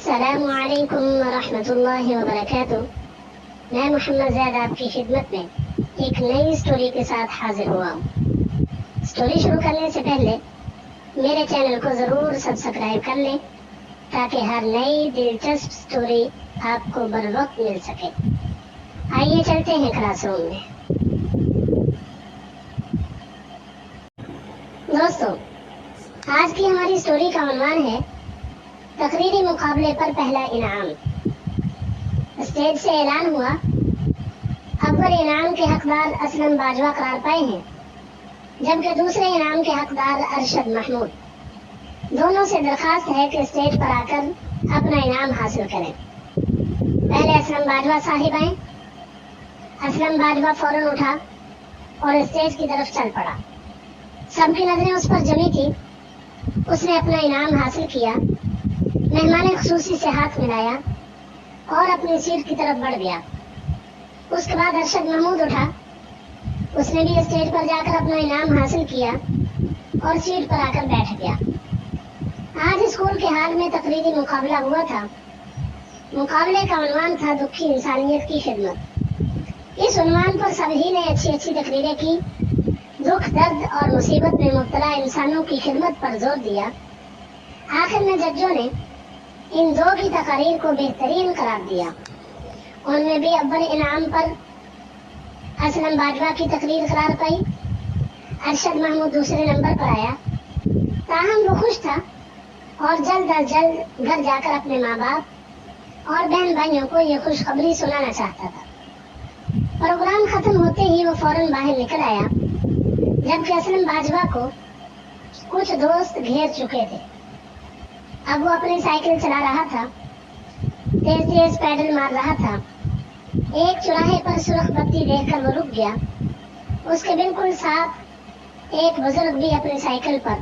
السلام علیکم ورحمۃ اللہ وبرکاتہ۔ میں محمد زید آپ کی خدمت میں ایک نئی سٹوری کے ساتھ حاضر ہوا ہوں۔ سٹوری شروع کرنے سے پہلے میرے چینل کو ضرور سبسکرائب کر لیں تاکہ ہر نئی دلچسپ سٹوری آپ کو بر وقت مل سکے۔ آئیے چلتے ہیں کلاس روم میں۔ دوستو، آج کی ہماری سٹوری کا عنوان ہے تقریری مقابلے پر پہلا انعام۔ اسٹیج سے اعلان ہوا، اول انعام کے حقدار اسلم باجوہ قرار پائے ہیں، جبکہ دوسرے انعام کے حقدار ارشد محمود۔ دونوں سے درخواست ہے کہ اسٹیج پر آ کر اپنا انعام حاصل کریں۔ پہلے اسلم باجوہ صاحب آئیں۔ اسلم باجوہ فوراً اٹھا اور اسٹیج کی طرف چل پڑا۔ سب کی نظریں اس پر جمی تھی۔ اس نے اپنا انعام حاصل کیا، مہمان خصوصی سے ہاتھ ملایا اور اپنی سیٹ کی طرف بڑھ گیا۔ اس کے بعد ارشد محمود اٹھا۔ اس نے بھی اسٹیج پر جا کر اپنا انعام حاصل کیا اور سیٹ پر آ کر بیٹھ گیا۔ آج اسکول کے ہال میں تقریری مقابلہ ہوا تھا۔ مقابلے کا عنوان تھا دکھی انسانیت کی خدمت۔ اس عنوان پر سبھی نے اچھی اچھی تقریریں کی، دکھ، درد اور مصیبت میں مبتلا انسانوں کی خدمت پر زور دیا۔ آخر میں ججوں نے ان دو کی تقاریر کو بہترین قرار دیا۔ ان میں بھی اول انعام پر اسلم باجوہ کی تقریر قرار پائی۔ ارشد محمود دوسرے نمبر پر آیا۔ تاہم وہ خوش تھا اور جلد از جلد گھر جا کر اپنے ماں باپ اور بہن بھائیوں کو یہ خوشخبری سنانا چاہتا تھا۔ پروگرام ختم ہوتے ہی وہ فوراً باہر نکل آیا، جبکہ اسلم باجوہ کو کچھ دوست گھیر چکے تھے۔ اب وہ اپنی سائیکل چلا رہا تھا، تیز تیز پیڈل مار رہا تھا۔ ایک چوراہے پر سرخ بتی دیکھ کر وہ رک گیا۔ اس کے بالکل ساتھ ایک بزرگ بھی اپنی سائیکل پر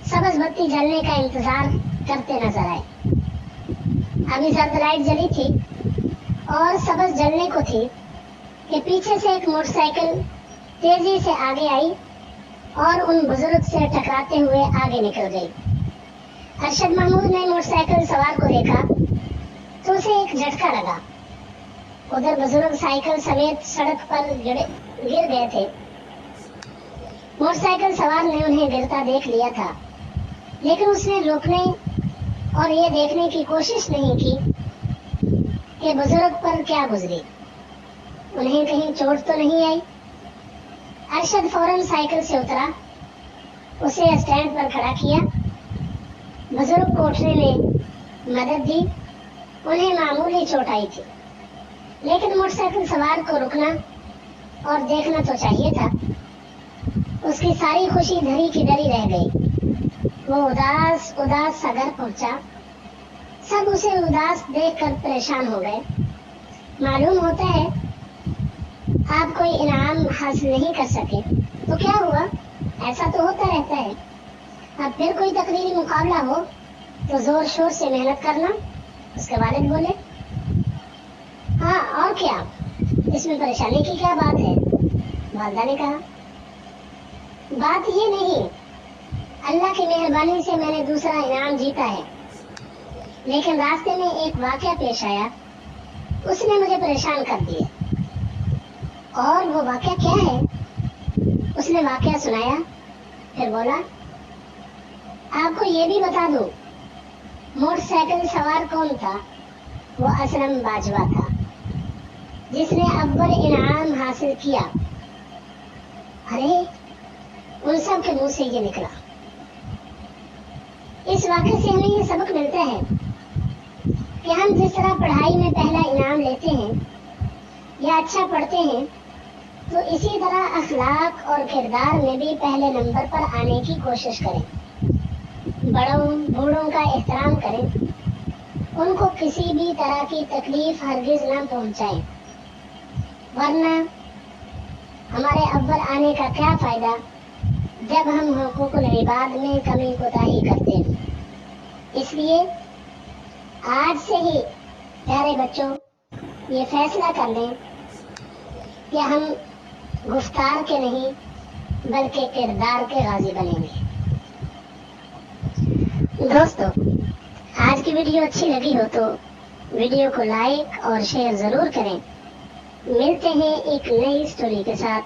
سبز بتی جلنے کا انتظار کرتے نظر آئے۔ ابھی زرد لائٹ جلی تھی اور سبز جلنے کو تھی کہ پیچھے سے ایک موٹر سائیکل تیزی سے آگے آئی اور ان بزرگ سے ٹکراتے ہوئے آگے نکل گئی۔ ارشد محمود نے موٹر سائیکل سوار کو دیکھا تو اسے ایک جھٹکا لگا۔ ادھر بزرگ سائیکل سمیت سڑک پر گر گئے تھے۔ موٹر سائیکل سوار نے انہیں گرتا دیکھ لیا تھا، لیکن اس نے روکنے اور یہ دیکھنے کی کوشش نہیں کی کہ بزرگ پر کیا گزری، انہیں کہیں چوٹ تو نہیں آئی۔ ارشد فوراً سائیکل سے اترا، اسے اسٹینڈ پر کھڑا کیا، بزرگ کو اٹھنے میں مدد دی۔ انہیں معمولی چوٹ آئی تھی، لیکن موٹر سائیکل سوار کو رکنا اور دیکھنا تو چاہیے تھا۔ اس کی ساری خوشی دھری کی دھری رہ گئی۔ وہ اداس سا گھر پہنچا۔ سب اسے اداس دیکھ کر پریشان ہو گئے۔ معلوم ہوتا ہے آپ کوئی انعام حاصل نہیں کر سکے تو کیا ہوا، ایسا تو ہوتا رہتا ہے۔ اب پھر کوئی تقریری مقابلہ ہو تو زور شور سے محنت کرنا، اس کے والد بولے۔ ہاں اور کیا، اس میں پریشانی کی کیا بات ہے، والدہ نے کہا۔ بات یہ نہیں، اللہ کی مہربانی سے میں نے دوسرا انعام جیتا ہے، لیکن راستے میں ایک واقعہ پیش آیا، اس نے مجھے پریشان کر دیے۔ اور وہ واقعہ کیا ہے؟ اس نے واقعہ سنایا، پھر بولا، آپ کو یہ بھی بتا دوں، موٹر سائیکل سوار کون تھا؟ وہ اسلم باجوہ تھا، جس نے اول انعام حاصل کیا۔ ارے، ان سب کے منہ سے یہ نکلا۔ اس واقعے سے ہمیں یہ سبق ملتا ہے کہ ہم جس طرح پڑھائی میں پہلا انعام لیتے ہیں یا اچھا پڑھتے ہیں، تو اسی طرح اخلاق اور کردار میں بھی پہلے نمبر پر آنے کی کوشش کریں۔ بڑوں بوڑھوں کا احترام کریں، ان کو کسی بھی طرح کی تکلیف ہرگز نہ پہنچائیں، ورنہ ہمارے اول آنے کا کیا فائدہ جب ہم حقوق العباد میں کمی کوتاہی کرتے ہیں۔ اس لیے آج سے ہی پیارے بچوں یہ فیصلہ کر لیں کہ ہم گفتار کے نہیں بلکہ کردار کے غازی بنیں گے۔ دوستو، آج کی ویڈیو اچھی لگی ہو تو ویڈیو کو لائک اور شیئر ضرور کریں. ملتے ہیں ایک نئی سٹوری کے ساتھ.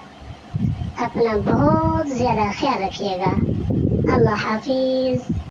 اپنا بہت زیادہ خیال رکھیے گا. اللہ حافظ.